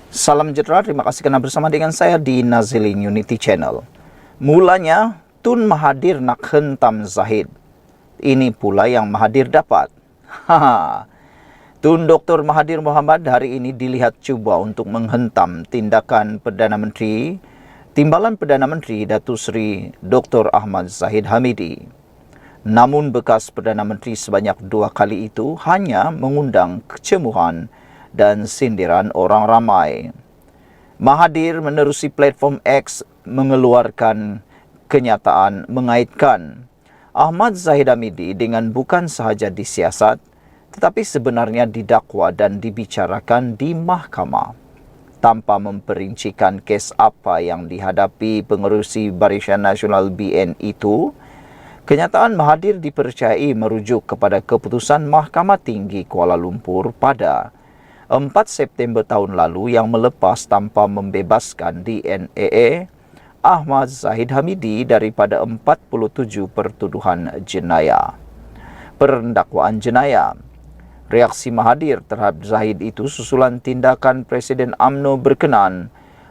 Salam sejahtera, terima kasih karena bersama dengan saya di Nazilin Unity Channel. Mulanya, Tun Mahathir nak hentam Zahid. Ini pula yang Mahathir dapat. Tun Dr. Mahathir Mohamad hari ini dilihat cuba untuk menghentam tindakan Timbalan Perdana Menteri Datuk Seri Dr. Ahmad Zahid Hamidi. Namun bekas Perdana Menteri sebanyak 2 kali itu hanya mengundang kecemuhan dan sindiran orang ramai. Mahathir menerusi platform X mengeluarkan kenyataan mengaitkan Ahmad Zahid Hamidi dengan bukan sahaja disiasat tetapi sebenarnya didakwa dan dibicarakan di mahkamah. Tanpa memperincikan kes apa yang dihadapi pengerusi Barisan Nasional BN itu, kenyataan Mahathir dipercayai merujuk kepada keputusan Mahkamah Tinggi Kuala Lumpur pada 4 September tahun lalu yang melepas tanpa membebaskan DNAA Ahmad Zahid Hamidi daripada 47 pendakwaan jenayah. Reaksi Mahathir terhadap Zahid itu susulan tindakan Presiden UMNO berkenan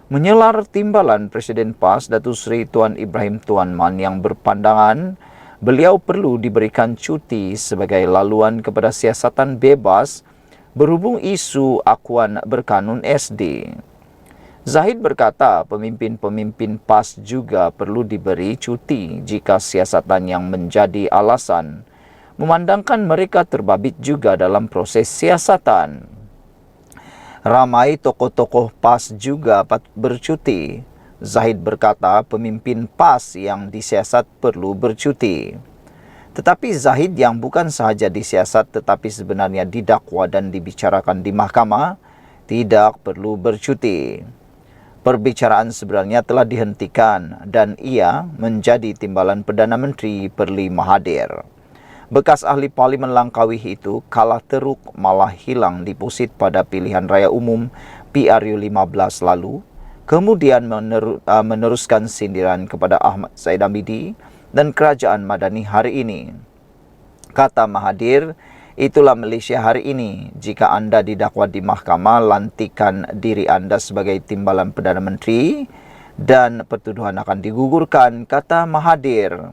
menyelar timbalan Presiden PAS Datuk Seri Tuan Ibrahim Tuan Man yang berpandangan beliau perlu diberikan cuti sebagai laluan kepada siasatan bebas berhubung isu akuan berkanun SD. Zahid berkata pemimpin-pemimpin PAS juga perlu diberi cuti jika siasatan yang menjadi alasan memandangkan mereka terbabit juga dalam proses siasatan. Ramai tokoh-tokoh PAS juga bercuti. Zahid berkata pemimpin PAS yang disiasat perlu bercuti. Tetapi Zahid yang bukan sahaja disiasat tetapi sebenarnya didakwa dan dibicarakan di mahkamah tidak perlu bercuti. Perbicaraan sebenarnya telah dihentikan dan ia menjadi timbalan Perdana Menteri Perli Mahathir. Bekas ahli Parlimen Langkawi itu kalah teruk malah hilang deposit pada pilihan raya umum PRU 15 lalu, kemudian meneruskan sindiran kepada Ahmad Zahid Hamidi dan kerajaan Madani hari ini. Kata Mahathir, itulah Malaysia hari ini. Jika anda didakwa di mahkamah, lantikan diri anda sebagai timbalan Perdana Menteri dan pertuduhan akan digugurkan, kata Mahathir.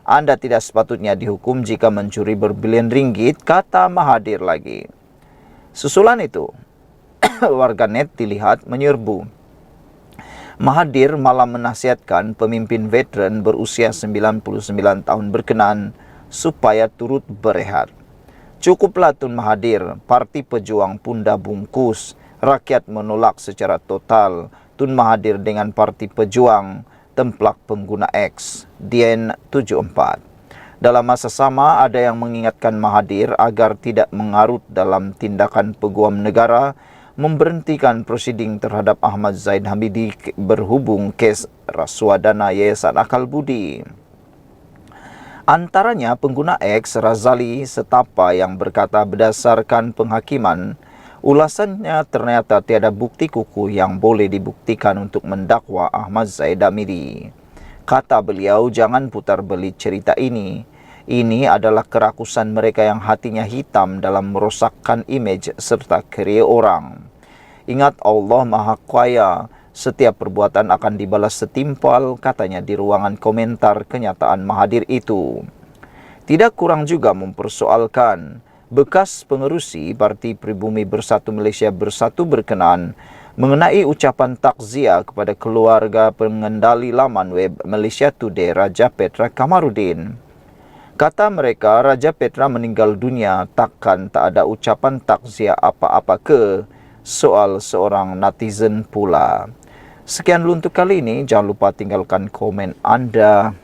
Anda tidak sepatutnya dihukum jika mencuri berbilion ringgit, kata Mahathir lagi. Susulan itu, warganet dilihat menyerbu. Mahathir malah menasihatkan pemimpin veteran berusia 99 tahun berkenan supaya turut berehat. Cukuplah Tun Mahathir, Parti Pejuang pun dah bungkus. Rakyat menolak secara total Tun Mahathir dengan Parti Pejuang, templak pengguna X, Dien 74. Dalam masa sama, ada yang mengingatkan Mahathir agar tidak mengarut dalam tindakan peguam negara memberhentikan prosiding terhadap Ahmad Zahid Hamidi berhubung kes rasuah dana Yayasan Akal Budi. Antaranya pengguna X Razali Setapa yang berkata berdasarkan penghakiman, ulasannya ternyata tiada bukti kukuh yang boleh dibuktikan untuk mendakwa Ahmad Zahid Hamidi. Kata beliau, jangan putar belit cerita ini. Ini adalah kerakusan mereka yang hatinya hitam dalam merosakkan imej serta kerjaya orang. Ingat Allah Maha Kuasa, setiap perbuatan akan dibalas setimpal, katanya di ruangan komentar kenyataan Mahathir itu. Tidak kurang juga mempersoalkan bekas pengerusi Parti Pribumi Bersatu Malaysia Bersatu berkenan mengenai ucapan takziah kepada keluarga pengendali laman web Malaysia Today Raja Petra Kamarudin. Kata mereka, Raja Petra meninggal dunia, takkan tak ada ucapan takziah apa-apa ke soal seorang netizen pula. Sekian dulu untuk kali ini, jangan lupa tinggalkan komen anda.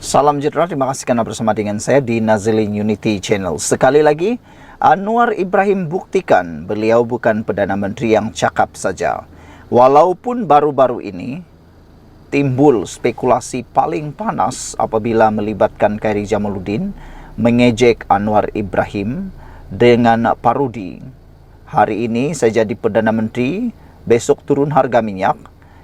Salam sejahtera, terima kasih kerana bersama dengan saya di Nazilin Unity Channel. Sekali lagi, Anwar Ibrahim buktikan beliau bukan Perdana Menteri yang cakap saja. Walaupun baru-baru ini timbul spekulasi paling panas apabila melibatkan Khairi Jamaluddin mengejek Anwar Ibrahim dengan parodi. Hari ini saya jadi Perdana Menteri, besok turun harga minyak.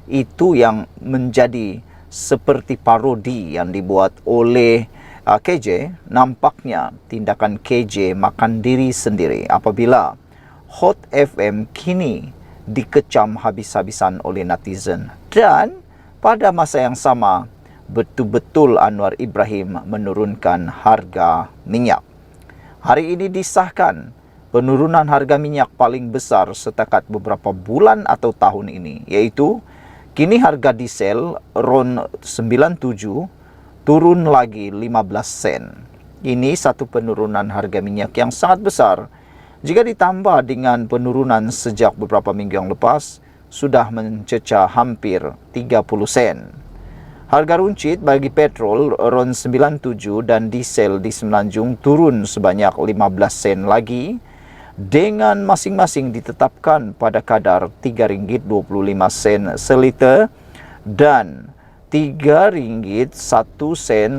Itu yang menjadi seperti parodi yang dibuat oleh KJ. Nampaknya tindakan KJ makan diri sendiri apabila Hot FM kini dikecam habis-habisan oleh netizen. Dan pada masa yang sama, betul-betul Anwar Ibrahim menurunkan harga minyak. Hari ini disahkan penurunan harga minyak paling besar setakat beberapa bulan atau tahun ini, yaitu kini harga diesel RON 97 turun lagi 15 sen. Ini satu penurunan harga minyak yang sangat besar. Jika ditambah dengan penurunan sejak beberapa minggu yang lepas, sudah mencecah hampir 30 sen. Harga runcit bagi petrol RON 97 dan diesel di Semenanjung turun sebanyak 15 sen lagi, dengan masing-masing ditetapkan pada kadar RM3.25 seliter dan RM3.01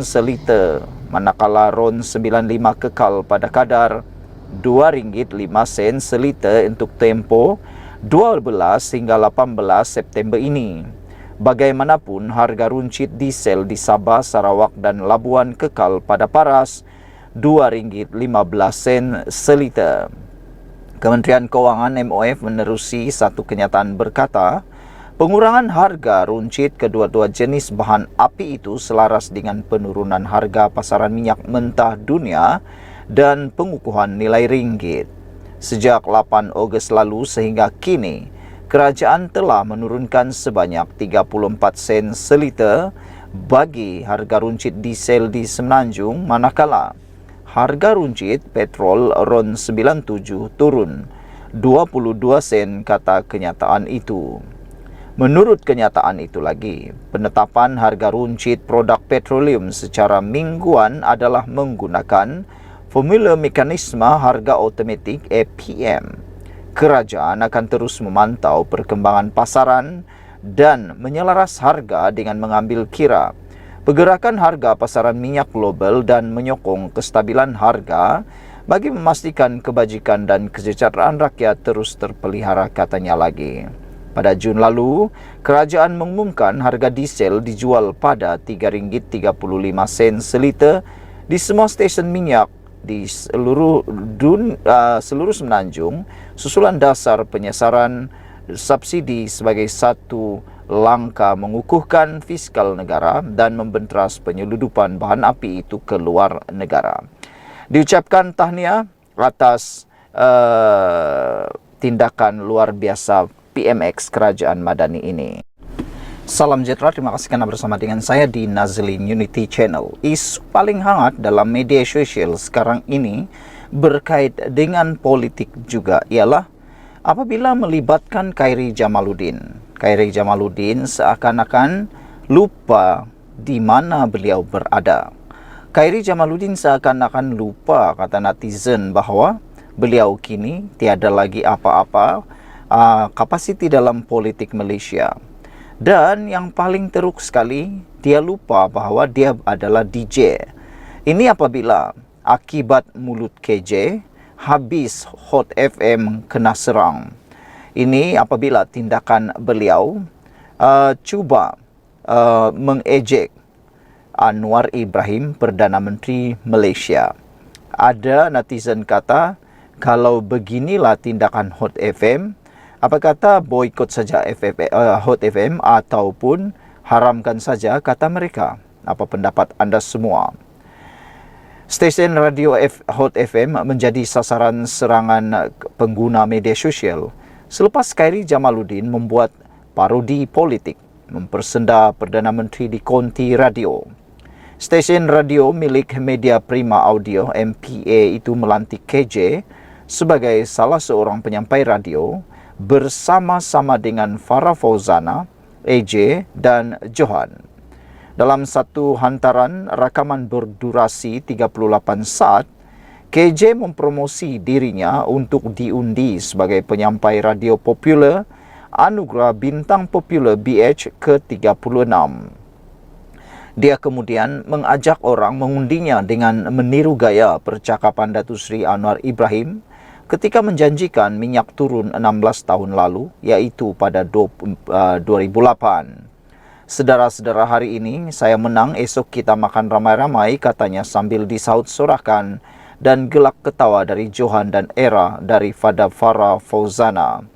seliter, manakala RON 95 kekal pada kadar RM2.05 seliter untuk tempoh 12 hingga 18 September ini. Bagaimanapun, harga runcit diesel di Sabah, Sarawak dan Labuan kekal pada paras RM2.15 seliter. Kementerian Kewangan MOF menerusi satu kenyataan berkata, pengurangan harga runcit kedua-dua jenis bahan api itu selaras dengan penurunan harga pasaran minyak mentah dunia dan pengukuhan nilai ringgit. Sejak 8 Ogos lalu sehingga kini, kerajaan telah menurunkan sebanyak 34 sen seliter bagi harga runcit diesel di Semenanjung, manakala harga runcit petrol RON 97 turun 22 sen, kata kenyataan itu. Menurut kenyataan itu lagi, penetapan harga runcit produk petroleum secara mingguan adalah menggunakan formula mekanisme harga otomatik APM. Kerajaan akan terus memantau perkembangan pasaran dan menyelaras harga dengan mengambil kira pergerakan harga pasaran minyak global dan menyokong kestabilan harga bagi memastikan kebajikan dan kesejahteraan rakyat terus terpelihara, katanya lagi. Pada Jun lalu, kerajaan mengumumkan harga diesel dijual pada RM3.35 seliter di semua stesen minyak di seluruh Semenanjung, susulan dasar penyesaran subsidi sebagai satu langkah mengukuhkan fiskal negara dan membentras penyeludupan bahan api itu ke luar negara. Diucapkan tahniah atas tindakan luar biasa PMX Kerajaan Madani ini. Salam sejahtera, terima kasih karena bersama dengan saya di Nazlin Unity Channel. Isu paling hangat dalam media sosial sekarang ini berkait dengan politik juga ialah apabila melibatkan Khairy Jamaluddin. Khairy Jamaluddin seakan-akan lupa di mana beliau berada. Khairy Jamaluddin seakan-akan lupa, kata netizen, bahwa beliau kini tiada lagi apa-apa kapasiti dalam politik Malaysia. Dan yang paling teruk sekali, dia lupa bahawa dia adalah DJ. Ini apabila akibat mulut KJ, habis Hot FM kena serang. Ini apabila tindakan beliau cuba mengejek Anwar Ibrahim, Perdana Menteri Malaysia. Ada netizen kata, kalau beginilah tindakan Hot FM, apa kata boikot saja Hot FM ataupun haramkan saja, kata mereka. Apa pendapat anda semua? Stesen radio Hot FM menjadi sasaran serangan pengguna media sosial selepas Khairy Jamaluddin membuat parodi politik, mempersenda Perdana Menteri di konti radio. Stesen radio milik Media Prima Audio MPA itu melantik KJ sebagai salah seorang penyampai radio bersama-sama dengan Farah Fauzana, AJ dan Johan. Dalam satu hantaran rakaman berdurasi 38 saat, KJ mempromosi dirinya untuk diundi sebagai penyampai radio popular Anugerah Bintang Popular BH ke-36. Dia kemudian mengajak orang mengundinya dengan meniru gaya percakapan Datuk Seri Anwar Ibrahim ketika menjanjikan minyak turun 16 tahun lalu, iaitu pada 2008. Sedara-sedara, hari ini saya menang, esok kita makan ramai-ramai, katanya sambil disaut-sorakan dan gelak ketawa dari Johan dan Era dari Farah Fauzana.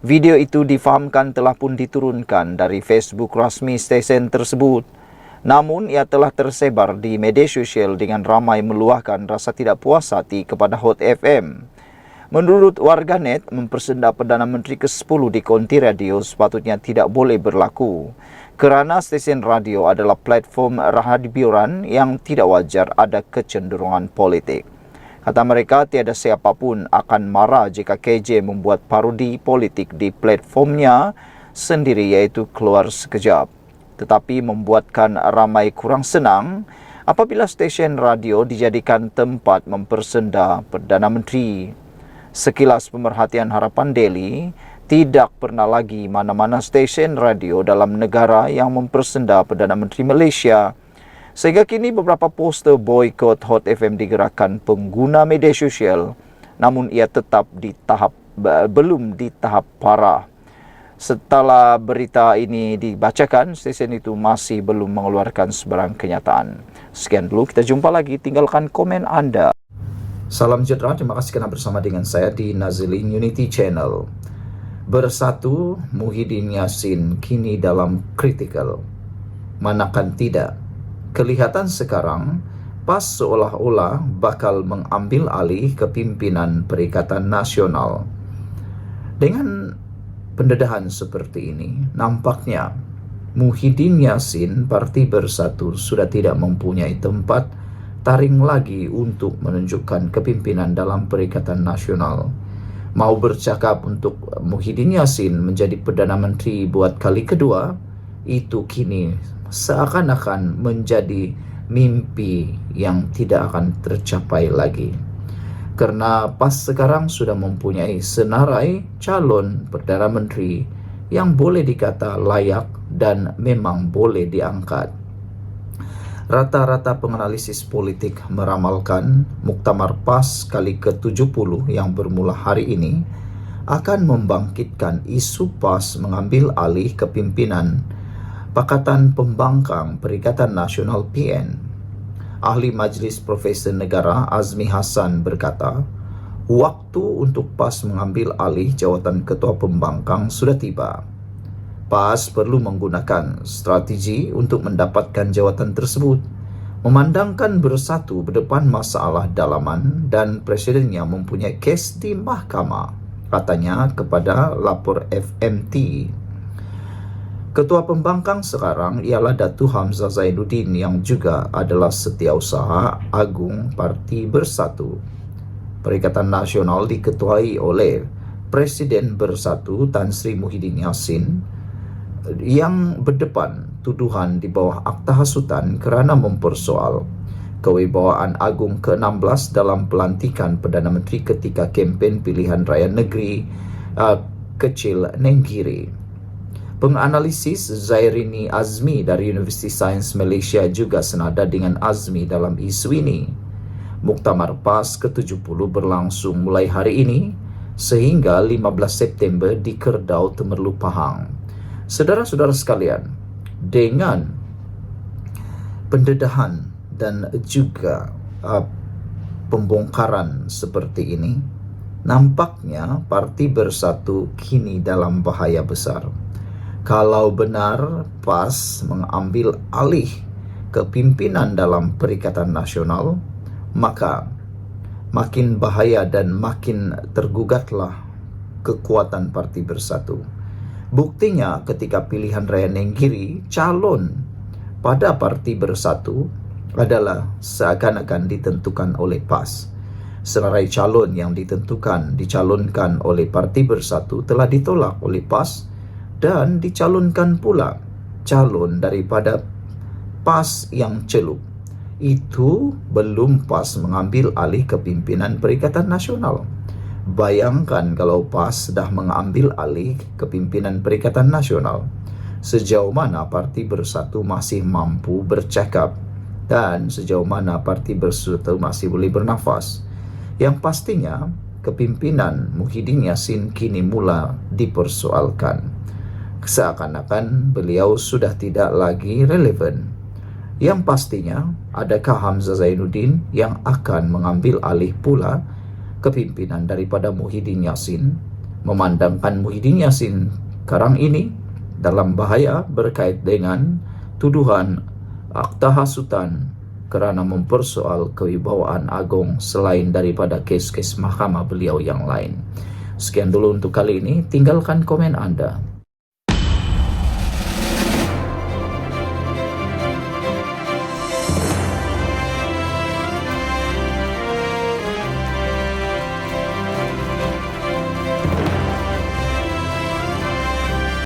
Video itu difahamkan telah pun diturunkan dari Facebook rasmi stesen tersebut. Namun ia telah tersebar di media sosial dengan ramai meluahkan rasa tidak puas hati kepada Hot FM. Menurut warganet, mempersenda Perdana Menteri ke-10 di konti radio sepatutnya tidak boleh berlaku kerana stesen radio adalah platform hiburan yang tidak wajar ada kecenderungan politik. Kata mereka, tiada siapapun akan marah jika KJ membuat parodi politik di platformnya sendiri iaitu Keluar Sekejap. Tetapi membuatkan ramai kurang senang apabila stesen radio dijadikan tempat mempersenda Perdana Menteri. Sekilas pemerhatian Harapan Daily, tidak pernah lagi mana-mana stesen radio dalam negara yang mempersenda Perdana Menteri Malaysia. Sehingga kini beberapa poster boykot Hot FM digerakkan pengguna media sosial, namun ia tetap belum di tahap parah. Setelah berita ini dibacakan, stesen itu masih belum mengeluarkan sebarang kenyataan. Sekian dulu, kita jumpa lagi. Tinggalkan komen Anda. Salam sejahtera, terima kasih kerana bersama dengan saya di Nazilin Unity Channel. Bersatu, Muhyiddin Yassin kini dalam kritikal. Manakan tidak? Kelihatan sekarang, PAS seolah-olah bakal mengambil alih kepimpinan Perikatan Nasional. Dengan pendedahan seperti ini, nampaknya Muhyiddin Yassin Parti Bersatu sudah tidak mempunyai tempat taring lagi untuk menunjukkan kepimpinan dalam Perikatan Nasional. Mau bercakap untuk Muhyiddin Yassin menjadi Perdana Menteri buat kali kedua, itu kini seakan-akan menjadi mimpi yang tidak akan tercapai lagi. Karena PAS sekarang sudah mempunyai senarai calon Perdana Menteri yang boleh dikata layak dan memang boleh diangkat. Rata-rata penganalisis politik meramalkan Muktamar PAS kali ke-70 yang bermula hari ini akan membangkitkan isu PAS mengambil alih kepimpinan Pakatan Pembangkang Perikatan Nasional PN. Ahli Majlis Profesor Negara Azmi Hassan berkata, waktu untuk PAS mengambil alih jawatan Ketua Pembangkang sudah tiba. PAS perlu menggunakan strategi untuk mendapatkan jawatan tersebut, memandangkan Bersatu berdepan masalah dalaman dan presidennya mempunyai kes di mahkamah, katanya kepada lapor FMT. Ketua Pembangkang sekarang ialah Datuk Hamzah Zainuddin yang juga adalah Setiausaha Agung Parti Bersatu. Perikatan Nasional diketuai oleh Presiden Bersatu Tan Sri Muhyiddin Yassin yang berdepan tuduhan di bawah akta hasutan kerana mempersoal kewibawaan agung ke-16 dalam pelantikan Perdana Menteri ketika kempen pilihan raya negeri kecil Nenggiri. Penganalisis Zairini Azmi dari Universiti Sains Malaysia juga senada dengan Azmi dalam isu ini. Muktamar PAS ke-70 berlangsung mulai hari ini sehingga 15 September di Kerdau, Temerloh, Pahang. Saudara-saudara sekalian, dengan pendedahan dan juga pembongkaran seperti ini, nampaknya Parti Bersatu kini dalam bahaya besar. Kalau benar PAS mengambil alih kepimpinan dalam Perikatan Nasional, maka makin bahaya dan makin tergugatlah kekuatan Parti Bersatu. Buktinya ketika pilihan raya Nenggiri, calon pada Parti Bersatu adalah seakan-akan ditentukan oleh PAS. Senarai calon yang dicalonkan oleh Parti Bersatu telah ditolak oleh PAS dan dicalonkan pula calon daripada PAS yang celup. Itu belum PAS mengambil alih kepimpinan Perikatan Nasional. Bayangkan kalau PAS sudah mengambil alih kepimpinan Perikatan Nasional, sejauh mana Parti Bersatu masih mampu bercakap dan sejauh mana Parti Bersatu masih boleh bernafas. Yang pastinya, kepimpinan Muhyiddin Yassin kini mula dipersoalkan. Seakan-akan beliau sudah tidak lagi relevan. Yang pastinya, adakah Hamzah Zainuddin yang akan mengambil alih pula kepimpinan daripada Muhyiddin Yassin? memandangkan Muhyiddin Yassin sekarang ini dalam bahaya berkait dengan tuduhan akta hasutan kerana mempersoal kewibawaan agung selain daripada kes-kes mahkamah beliau yang lain. Sekian dulu untuk kali ini, tinggalkan komen Anda.